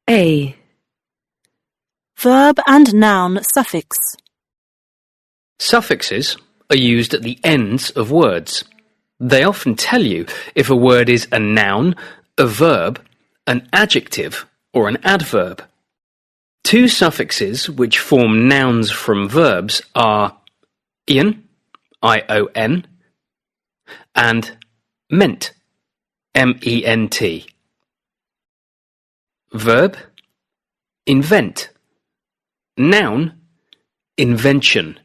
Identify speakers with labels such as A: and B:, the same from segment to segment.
A: A.
B: Verb and noun suffix.
C: Suffixes are used at the ends of words. They often tell you if a word is a noun, a verb, an adjective, or an adverb. Two suffixes which form nouns from verbs are ion, I-O-N, and ment, M-E-N-T. Verb, invent. Noun, invention.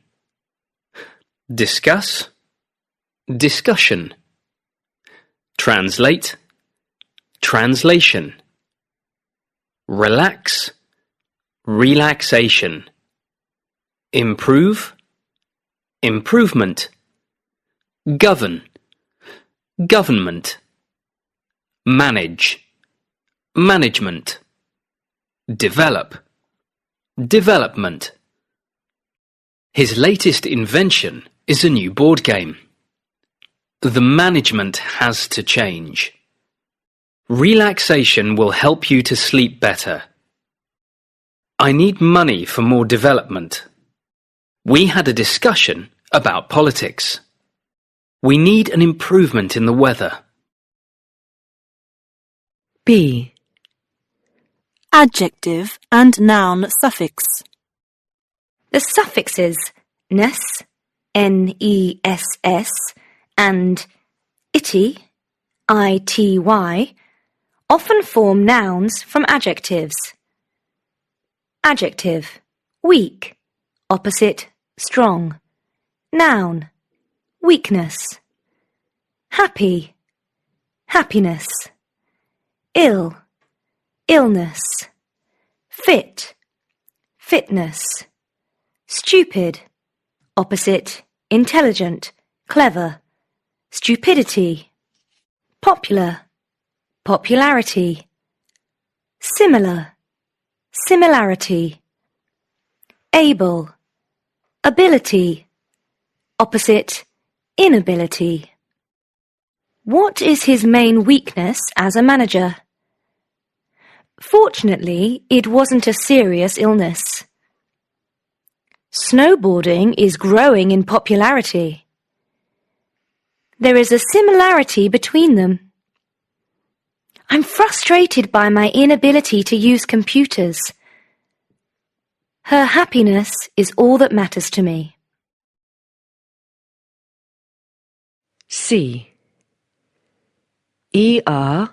C: Discuss, discussion. Translate, translation. Relax, relaxation. Improve, improvement. Govern, government. Manage, management. Develop, development. His latest invention is a new board game. The management has to change. Relaxation will help you to sleep better. I need money for more development. We had a discussion about politics. We need an improvement in the weather.
A: B.
B: Adjective and noun suffix.
D: The suffixes ness, N-E-S-S, and ity, I-T-Y, often form nouns from adjectives. Adjective, weak, opposite, strong. Noun, weakness. Happy, happiness. Ill, illness. Fit, fitness. Stupid, opposite, intelligent, clever. Stupidity. Popular, popularity. Similar, similarity. Able, ability, opposite, inability. What is his main weakness as a manager? Fortunately, it wasn't a serious illness. Snowboarding is growing in popularity. There is a similarity between them. I'm frustrated by my inability to use computers. Her happiness is all that matters to me.
A: C. E-R,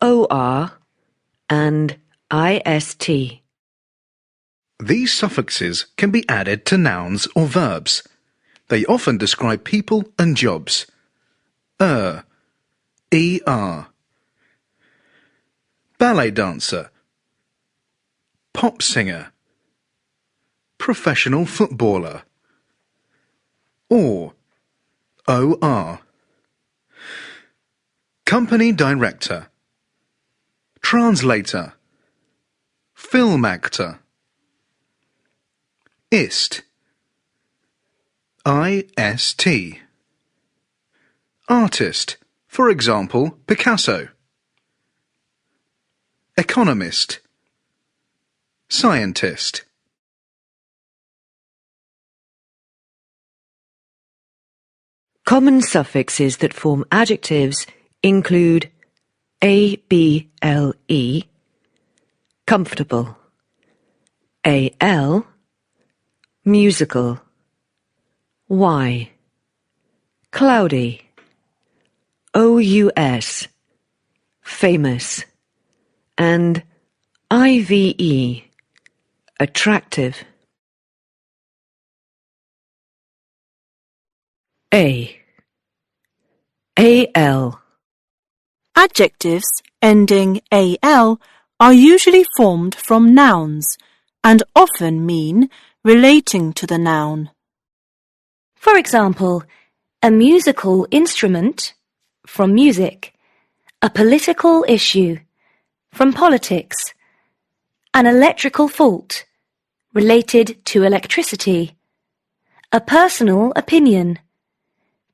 A: O-R, and I-S-T.
E: These suffixes can be added to nouns or verbs. They often describe people and jobs. Er, ballet dancer, pop singer, professional footballer. Or, company director, translator, film actor. Ist, I-S-T. Artist, for example, Picasso. Economist, scientist.
A: Common suffixes that form adjectives include A-B-L-E, comfortable, A-L, musical, Y, cloudy, O-U-S, famous, and I-V-E, attractive. A. A-L.
B: Adjectives ending al are usually formed from nouns and often mean relating to the noun.
D: For example, a musical instrument, from music, a political issue, from politics, an electrical fault, related to electricity, a personal opinion,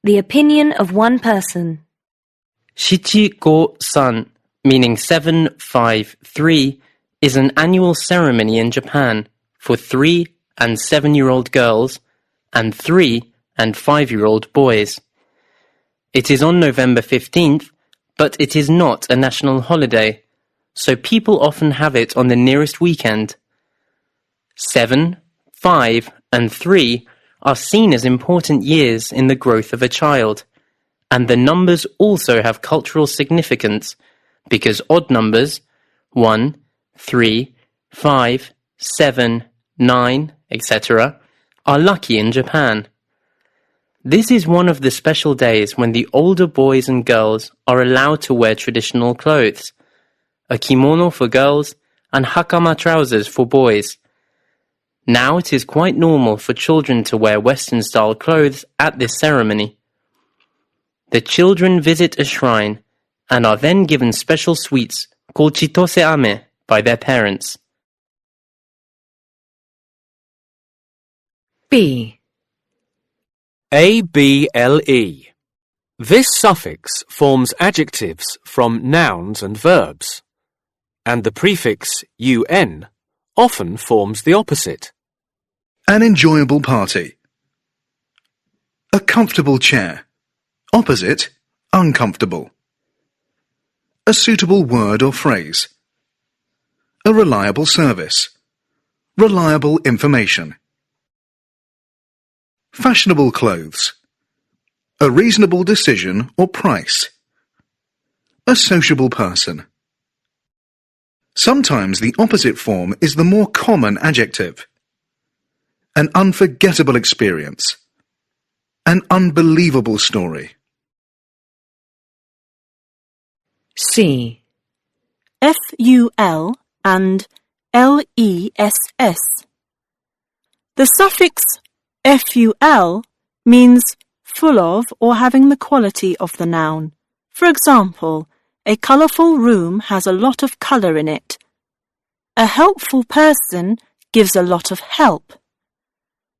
D: the opinion of one person.
F: Shichi-go-san, meaning 753, is an annual ceremony in Japan for 3 and 7-year-old girls and 3 and 5-year-old boys. It is on November 15th, but it is not a national holiday, so people often have it on the nearest weekend. 7, 5, and 3 are seen as important years in the growth of a child, and the numbers also have cultural significance because odd numbers 1, 3, 5, 7, 9, etc. are lucky in Japan. This is one of the special days when the older boys and girls are allowed to wear traditional clothes, a kimono for girls and hakama trousers for boys. Now it is quite normal for children to wear Western-style clothes at this ceremony. The children visit a shrine and are then given special sweets called chitose ame by their parents.
A: B.
G: ABLE. This suffix forms adjectives from nouns and verbs, and the prefix un often forms the opposite.
E: An enjoyable party. A comfortable chair. Opposite, uncomfortable. A suitable word or phrase. A reliable service. Reliable information. Fashionable clothes. A reasonable decision or price. A sociable person. Sometimes the opposite form is the more common adjective. An unforgettable experience. An unbelievable story.
A: C.
B: FUL and LESS. The suffix FUL means full of or having the quality of the noun. For example, a colourful room has a lot of colour in it. A helpful person gives a lot of help.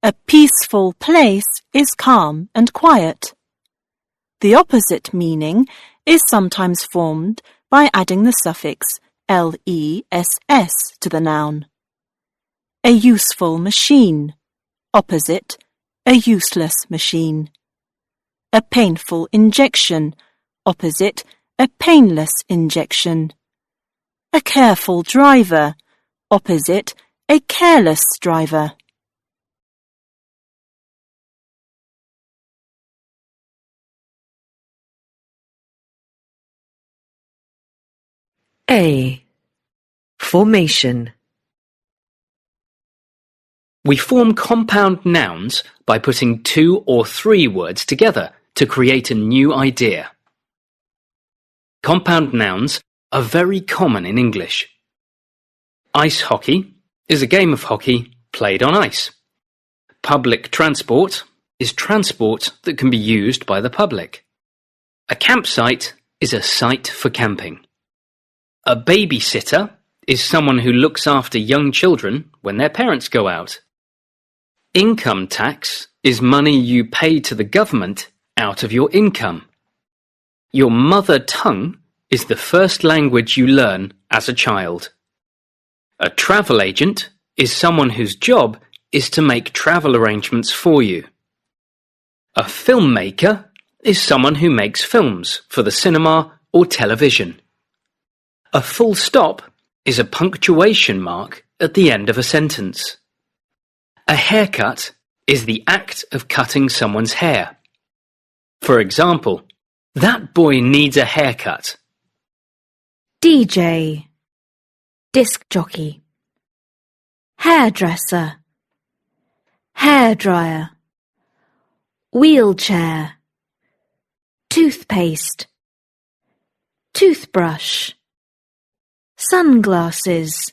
B: A peaceful place is calm and quiet. The opposite meaning is sometimes formed by adding the suffix LESS to the noun. A useful machine. Opposite, a useless machine. A painful injection. Opposite, a painless injection. A careful driver. Opposite, a careless driver.
A: A. Formation.
C: We form compound nouns by putting 2 or 3 words together to create a new idea. Compound nouns are very common in English. Ice hockey is a game of hockey played on ice. Public transport is transport that can be used by the public. A campsite is a site for camping. A babysitter is someone who looks after young children when their parents go out. Income tax is money you pay to the government out of your income. Your mother tongue is the first language you learn as a child. A travel agent is someone whose job is to make travel arrangements for you. A filmmaker is someone who makes films for the cinema or television. A full stop is a punctuation mark at the end of a sentence. A haircut is the act of cutting someone's hair. For example, that boy needs a haircut.
D: DJ, disc jockey, hairdresser, hairdryer, wheelchair, toothpaste, toothbrush, sunglasses,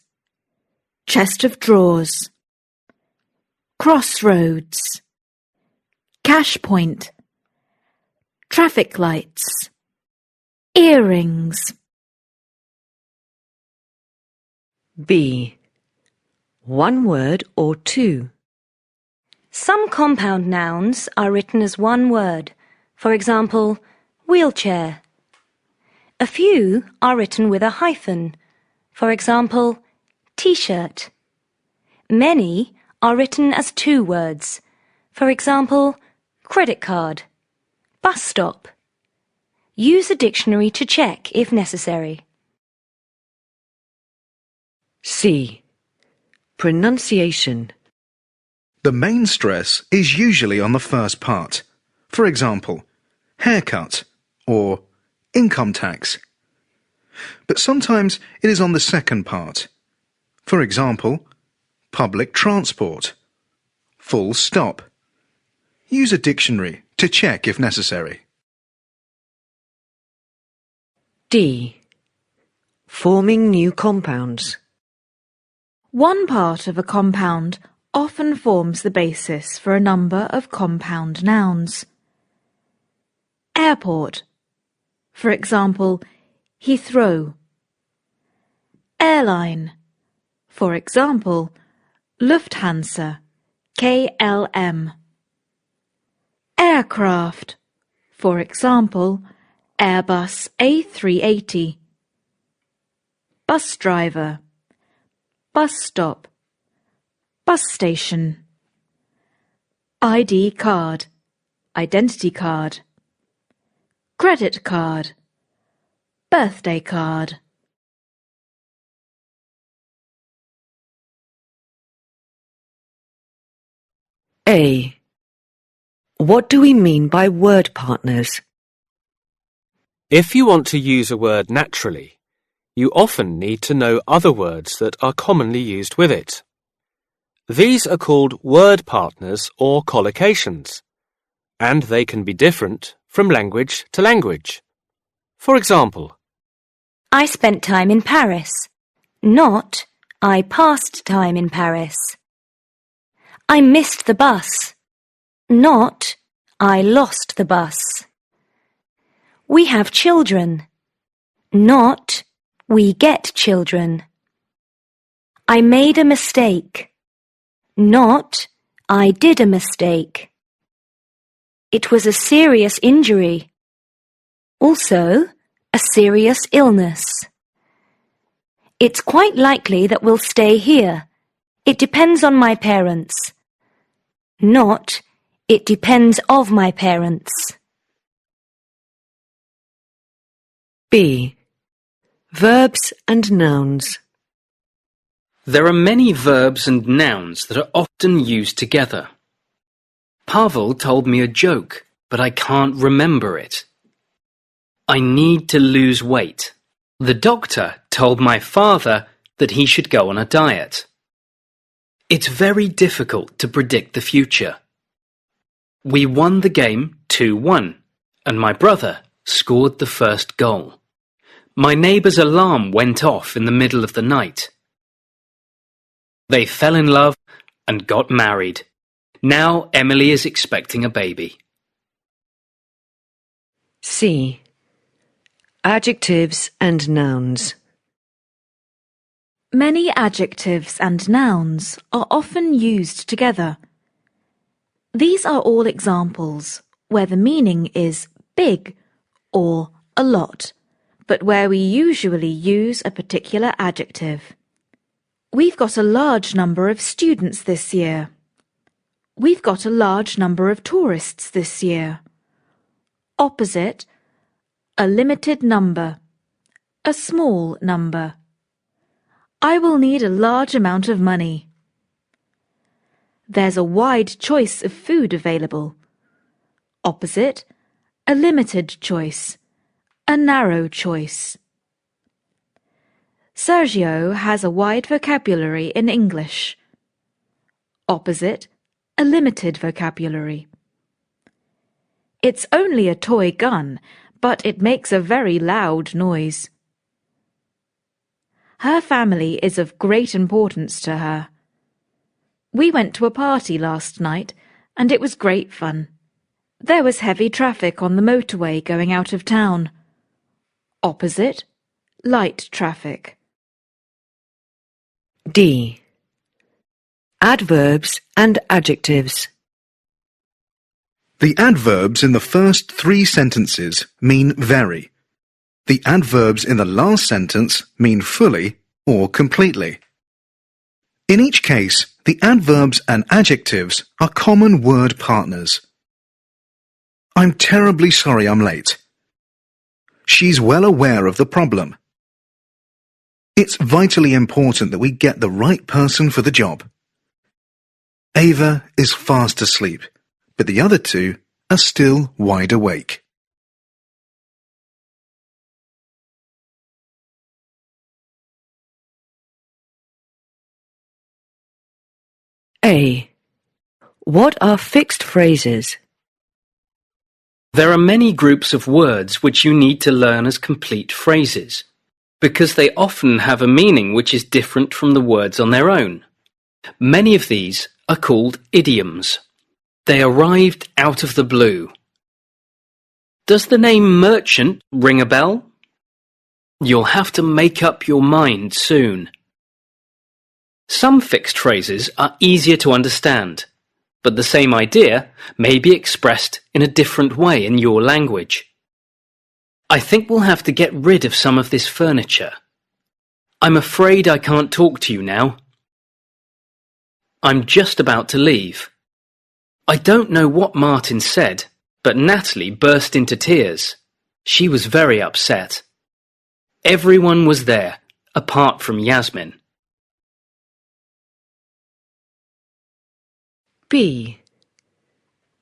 D: chest of drawers, crossroads, cash point, traffic lights, earrings.
A: B. One word or 2.
D: Some compound nouns are written as one word. For example, wheelchair. A few are written with a hyphen. For example, T-shirt. Many are written as two words. For example, credit card, bus stop. Use a dictionary to check if necessary.
A: C. Pronunciation.
E: The main stress is usually on the first part. For example, haircut or income tax. But sometimes it is on the second part. For example, public transport. Full stop. Use a dictionary to check if necessary.
A: D. Forming new compounds.
B: One part of a compound often forms the basis for a number of compound nouns. Airport. For example, Heathrow. Airline. For example, Lufthansa, KLM. Aircraft. For example, Airbus A380. Bus driver. Bus stop. Bus station. ID card. Identity card. Credit card. Birthday card.
A: A. What do we mean by word partners?
G: If you want to use a word naturally, you often need to know other words that are commonly used with it. These are called word partners or collocations, and they can be different from language to language. For example,
D: I spent time in Paris, not I passed time in Paris. I missed the bus, not I lost the bus. We have children, not we get children. I made a mistake, not I did a mistake. It was a serious injury, also a serious illness. It's quite likely that we'll stay here. It depends on my parents, not it depends of my parents.
A: B. Verbs and nouns.
C: There are many verbs and nouns that are often used together. Pavel told me a joke, but I can't remember it. I need to lose weight. The doctor told my father that he should go on a diet. It's very difficult to predict the future. We won the game 2-1, and my brother scored the first goal. My neighbour's alarm went off in the middle of the night. They fell in love and got married. Now Emily is expecting a baby.
A: C. Adjectives and nouns.
B: Many adjectives and nouns are often used together. These are all examples where the meaning is big or a lot, but where we usually use a particular adjective. We've got a large number of students this year. We've got a large number of tourists this year. Opposite, a limited number, a small number. I will need a large amount of money. There's a wide choice of food available. Opposite, a limited choice, a narrow choice. Sergio has a wide vocabulary in English. Opposite, a limited vocabulary. It's only a toy gun, but it makes a very loud noise. Her family is of great importance to her. We went to a party last night, and it was great fun. There was heavy traffic on the motorway going out of town. Opposite, light traffic.
A: D. Adverbs and adjectives.
E: The adverbs in the first 3 sentences mean very. The adverbs in the last sentence mean fully or completely. In each case, the adverbs and adjectives are common word partners. I'm terribly sorry I'm late. She's well aware of the problem. It's vitally important that we get the right person for the job. Ava is fast asleep, but the other two are still wide awake.
A: A. What are fixed phrases?
C: There are many groups of words which you need to learn as complete phrases, because they often have a meaning which is different from the words on their own. Many of these are called idioms. They arrived out of the blue. Does the name merchant ring a bell? You'll have to make up your mind soon. Some fixed phrases are easier to understand, but the same idea may be expressed in a different way in your language. I think we'll have to get rid of some of this furniture. I'm afraid I can't talk to you now. I'm just about to leave. I don't know what Martin said, but Natalie burst into tears. She was very upset. Everyone was there, apart from Yasmin.
A: B.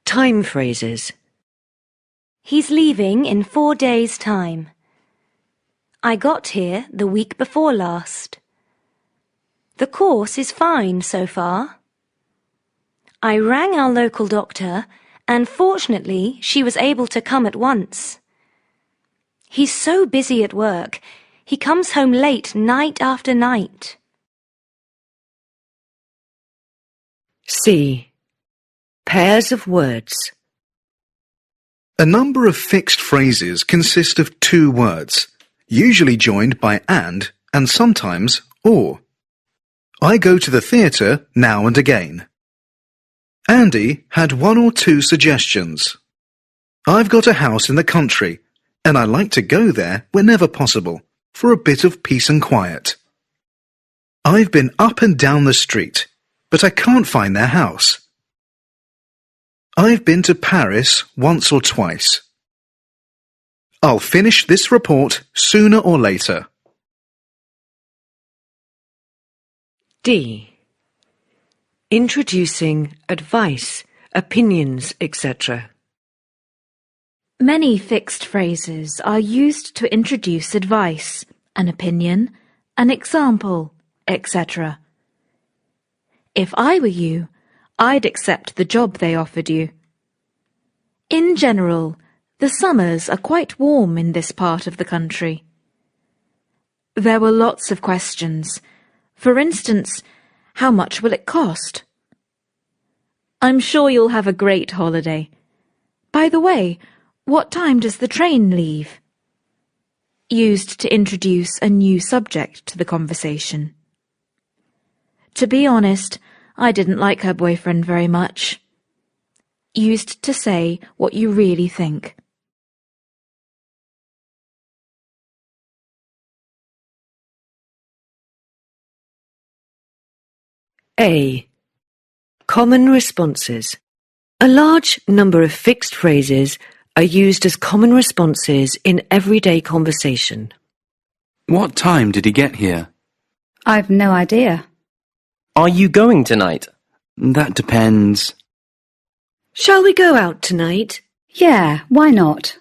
A: Time phrases.
D: He's leaving in 4 days' time. I got here the week before last. The course is fine so far. I rang our local doctor, and fortunately she was able to come at once. He's so busy at work, he comes home late night after night.
A: C. Pairs of words.
E: A number of fixed phrases consist of two words, usually joined by and sometimes or. I go to the theatre now and again. Andy had 1 or 2 suggestions. I've got a house in the country, and I like to go there whenever possible, for a bit of peace and quiet. I've been up and down the street, but I can't find their house. I've been to Paris once or twice. I'll finish this report sooner or later.
A: D. Introducing advice, opinions, etc.
H: Many fixed phrases are used to introduce advice, an opinion, an example, etc. If I were you, I'd accept the job they offered you. In general, the summers are quite warm in this part of the country. There were lots of questions. For instance, how much will it cost? I'm sure you'll have a great holiday. By the way, what time does the train leave? Used to introduce a new subject to the conversation. To be honest, I didn't like her boyfriend very much. Used to say what you really think.
A: A. Common responses. A large number of fixed phrases are used as common responses in everyday conversation.
I: What time did he get here?
J: I've no idea.
F: Are you going tonight?
I: That depends.
A: Shall we go out tonight?
J: Yeah, why not?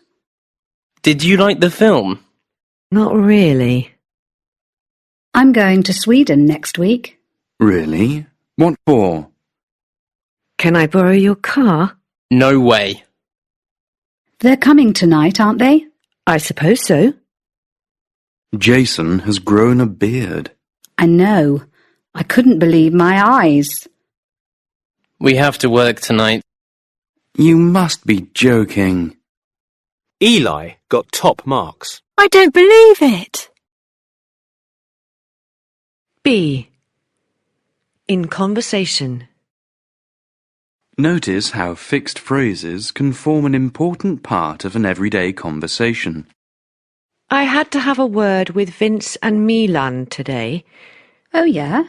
F: Did you like the film?
A: Not really.
J: I'm going to Sweden next week.
I: Really? What for?
A: Can I borrow your car?
F: No way.
J: They're coming tonight, aren't they?
A: I suppose so.
I: Jason has grown a beard.
J: I know. I couldn't believe my eyes.
F: We have to work tonight.
I: You must be joking.
G: Eli got top marks.
B: I don't believe it.
A: B. In conversation.
I: Notice how fixed phrases can form an important part of an everyday conversation.
A: I had to have a word with Vince and Milan today.
J: Oh, yeah?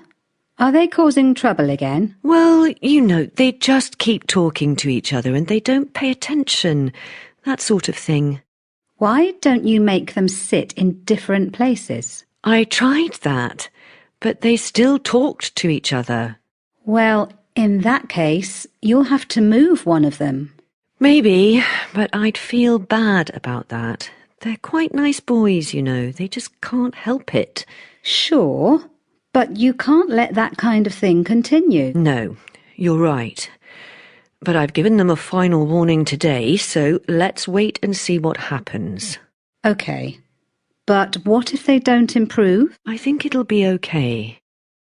J: Are they causing trouble again?
A: Well, you know, they just keep talking to each other and they don't pay attention. That sort of thing.
J: Why don't you make them sit in different places?
A: I tried that, but they still talked to each other.
J: Well, in that case, you'll have to move one of them.
A: Maybe, but I'd feel bad about that. They're quite nice boys, you know. They just can't help it.
J: Sure, but you can't let that kind of thing continue.
A: No, you're right. But I've given them a final warning today, so let's wait and see what happens.
J: OK. But what if they don't improve?
A: I think it'll be okay.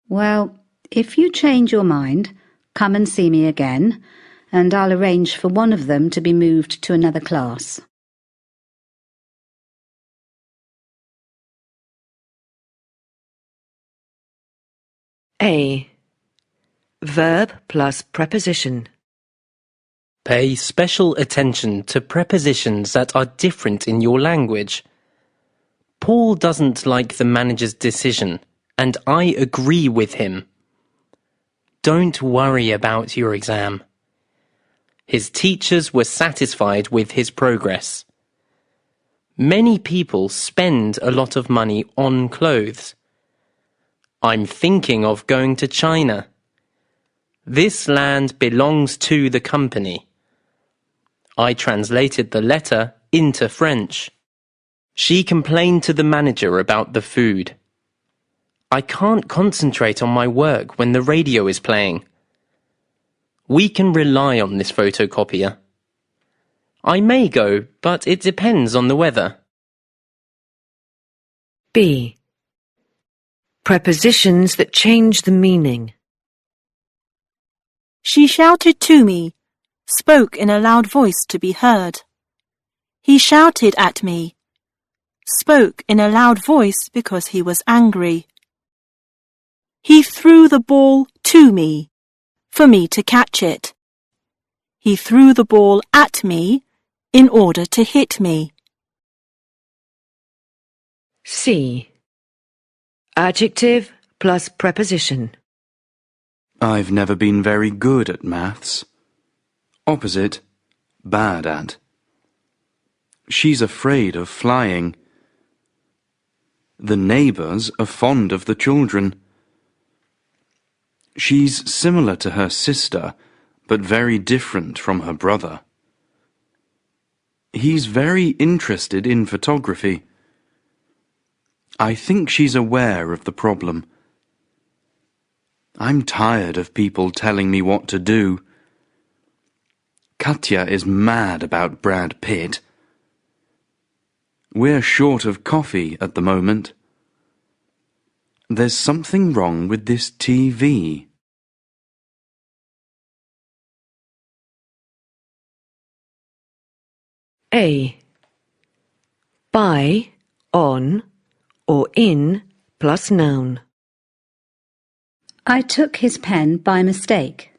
J: Well, if you change your mind, come and see me again, and I'll arrange for one of them to be moved to another class.
A: A. Verb plus preposition.
F: Pay special attention to prepositions that are different in your language. Paul doesn't like the manager's decision, and I agree with him. Don't worry about your exam. His teachers were satisfied with his progress. Many people spend a lot of money on clothes. I'm thinking of going to China. This land belongs to the company. I translated the letter into French. She complained to the manager about the food. I can't concentrate on my work when the radio is playing. We can rely on this photocopier. I may go, but it depends on the weather.
A: B. Prepositions that change the meaning.
B: She shouted to me, spoke in a loud voice to be heard. He shouted at me, spoke in a loud voice because he was angry. He threw the ball to me, for me to catch it. He threw the ball at me in order to hit me.
A: C. Adjective plus preposition.
I: I've never been very good at maths. Opposite, bad at. She's afraid of flying. The neighbours are fond of the children. She's similar to her sister, but very different from her brother. He's very interested in photography. I think she's aware of the problem. I'm tired of people telling me what to do. Katya is mad about Brad Pitt. We're short of coffee at the moment. There's something wrong with this TV.
A: A. By, on, or in plus noun.
J: I took his pen by mistake.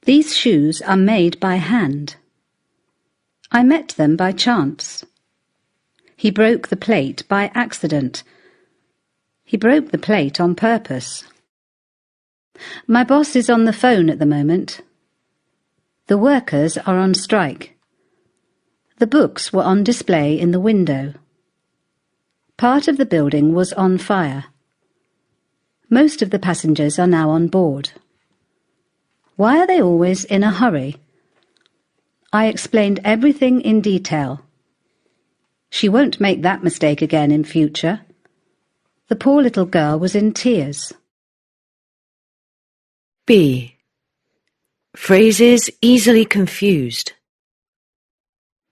J: These shoes are made by hand. I met them by chance. He broke the plate by accident. He broke the plate on purpose. My boss is on the phone at the moment. The workers are on strike. The books were on display in the window. Part of the building was on fire. Most of the passengers are now on board. Why are they always in a hurry? I explained everything in detail. She won't make that mistake again in future. The poor little girl was in tears.
A: B. Phrases easily confused.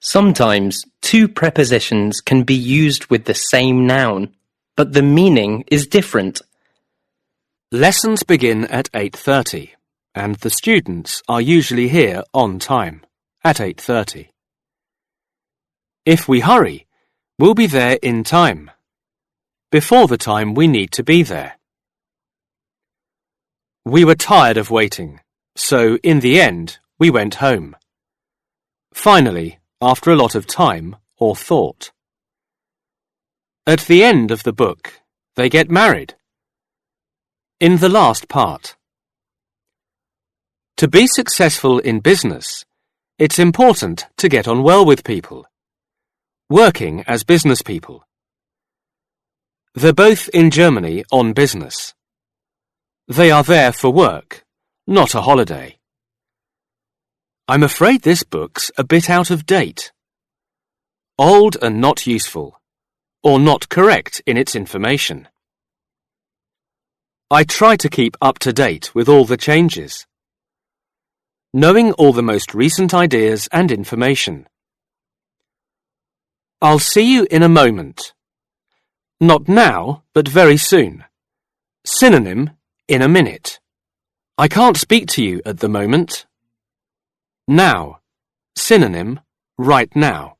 F: Sometimes two prepositions can be used with the same noun, but the meaning is different.
G: Lessons begin at 8:30, and the students are usually here on time, at 8:30. If we hurry, we'll be there in time, before the time we need to be there. We were tired of waiting, so in the end we went home. Finally, after a lot of time or thought. At the end of the book, they get married. In the last part. To be successful in business, it's important to get on well with people. Working as business people. They're both in Germany on business. They are there for work, not a holiday. I'm afraid this book's a bit out of date. Old and not useful, or not correct in its information. I try to keep up to date with all the changes, knowing all the most recent ideas and information. I'll see you in a moment. Not now, but very soon. Synonym, in a minute. I can't speak to you at the moment. Now. Synonym, right now.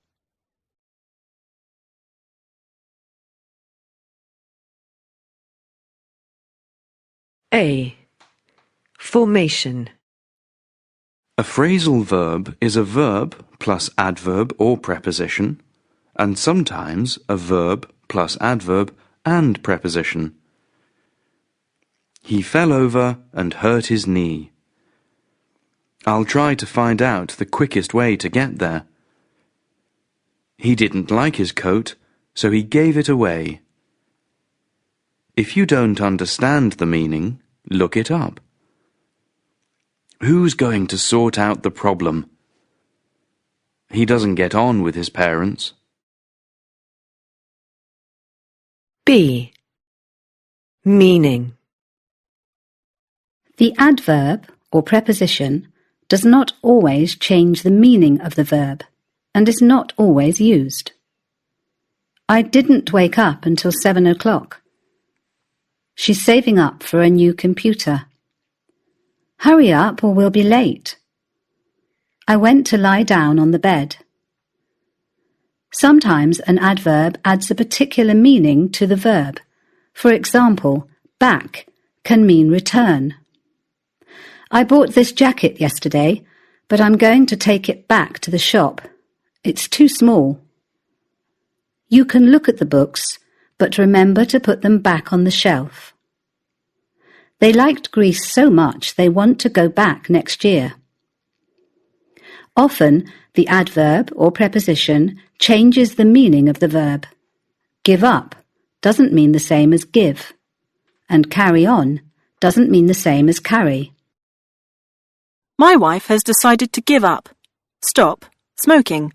A: A. Formation.
I: A phrasal verb is a verb plus adverb or preposition, and sometimes a verb plus adverb and preposition. He fell over and hurt his knee. I'll try to find out the quickest way to get there. He didn't like his coat, so he gave it away. If you don't understand the meaning, look it up. Who's going to sort out the problem? He doesn't get on with his parents.
A: B. Meaning.
J: The adverb or preposition does not always change the meaning of the verb and is not always used. I didn't wake up until 7 o'clock. She's saving up for a new computer. Hurry up or we'll be late. I went to lie down on the bed. Sometimes an adverb adds a particular meaning to the verb. For example, back can mean return. I bought this jacket yesterday, but I'm going to take it back to the shop. It's too small. You can look at the books, but remember to put them back on the shelf. They liked Greece so much they want to go back next year. Often, the adverb or preposition changes the meaning of the verb. Give up doesn't mean the same as give, and carry on doesn't mean the same as carry.
B: My wife has decided to give up, stop, smoking.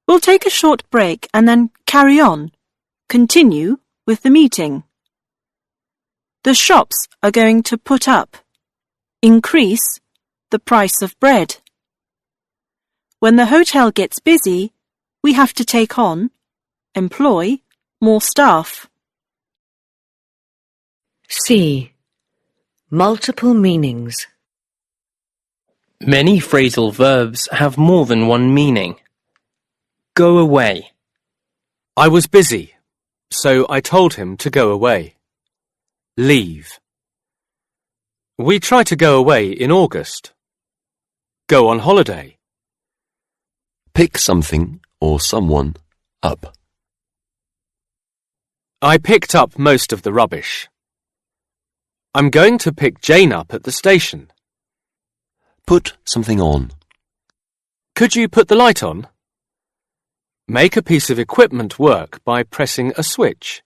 B: We'll take a short break and then carry on, continue with the meeting. The shops are going to put up, increase the price of bread. When the hotel gets busy, we have to take on, employ, more staff.
A: C. Multiple meanings.
F: Many phrasal verbs have more than one meaning. Go away.
G: I was busy, so I told him to go away. Leave. We try to go away in August. Go on holiday.
K: Pick something or someone up.
G: I picked up most of the rubbish. I'm going to pick Jane up at the station.
K: Put something on.
G: Could you put the light on? Make a piece of equipment work by pressing a switch.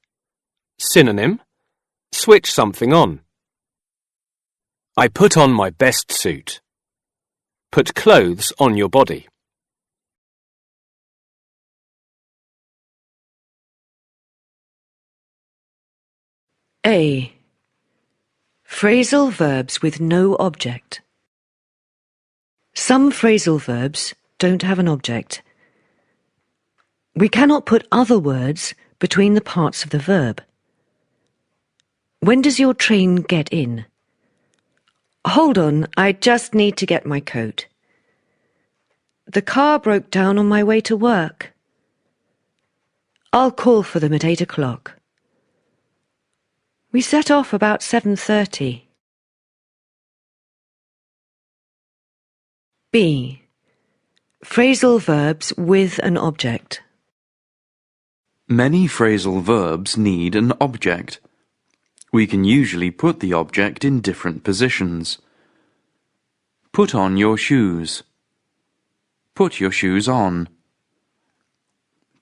G: Synonym, switch something on. I put on my best suit. Put clothes on your body.
A: A. Phrasal verbs with no object. Some phrasal verbs don't have an object. We cannot put other words between the parts of the verb. When does your train get in? Hold on, I just need to get my coat. The car broke down on my way to work. I'll call for them at 8 o'clock. We set off about 7:30. B. Phrasal verbs with an object.
I: Many phrasal verbs need an object. We can usually put the object in different positions. Put on your shoes. Put your shoes on.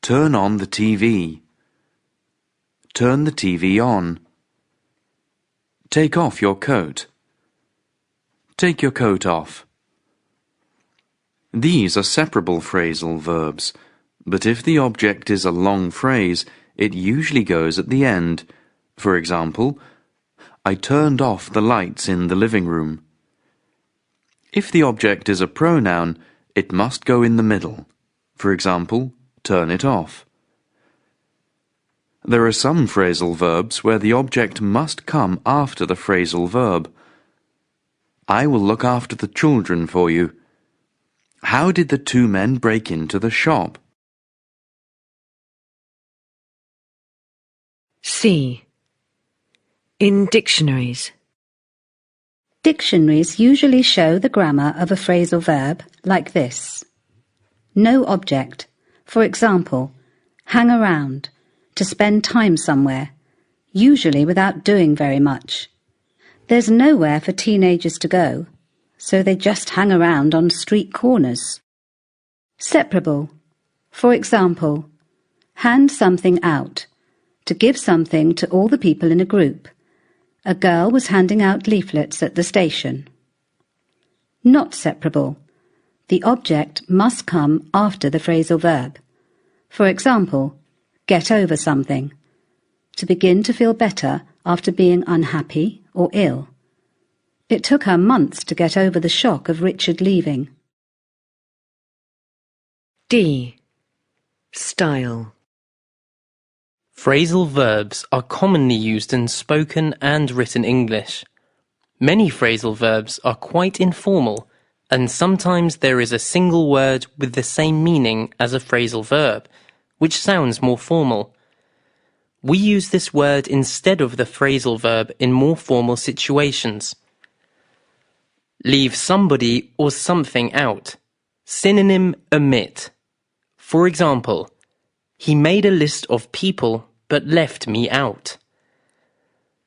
I: Turn on the TV. Turn the TV on. Take off your coat. Take your coat off. These are separable phrasal verbs, but if the object is a long phrase, it usually goes at the end. For example, I turned off the lights in the living room. If the object is a pronoun, it must go in the middle. For example, turn it off. There are some phrasal verbs where the object must come after the phrasal verb. I will look after the children for you. How did the two men break into the shop?
A: C. In dictionaries.
J: Dictionaries usually show the grammar of a phrasal verb like this. No object. For example, hang around, to spend time somewhere, usually without doing very much. There's nowhere for teenagers to go, so they just hang around on street corners. Separable. For example, hand something out, to give something to all the people in a group. A girl was handing out leaflets at the station. Not separable. The object must come after the phrasal verb. For example, get over something, to begin to feel better after being unhappy or ill. It took her months to get over the shock of Richard leaving.
A: D. Style.
F: Phrasal verbs are commonly used in spoken and written English. Many phrasal verbs are quite informal, and sometimes there is a single word with the same meaning as a phrasal verb, which sounds more formal. We use this word instead of the phrasal verb in more formal situations. Leave somebody or something out. Synonym omit. For example, he made a list of people but left me out.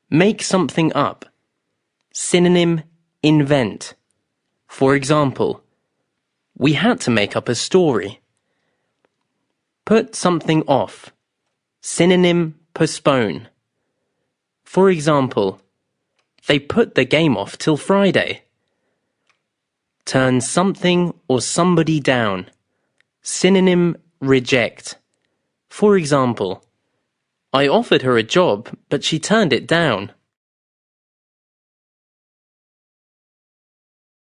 F: Make something up. Synonym invent. For example, we had to make up a story. Put something off. Synonym postpone. For example, they put the game off till Friday. Turn something or somebody down. Synonym reject. For example, I offered her a job, but she turned it down.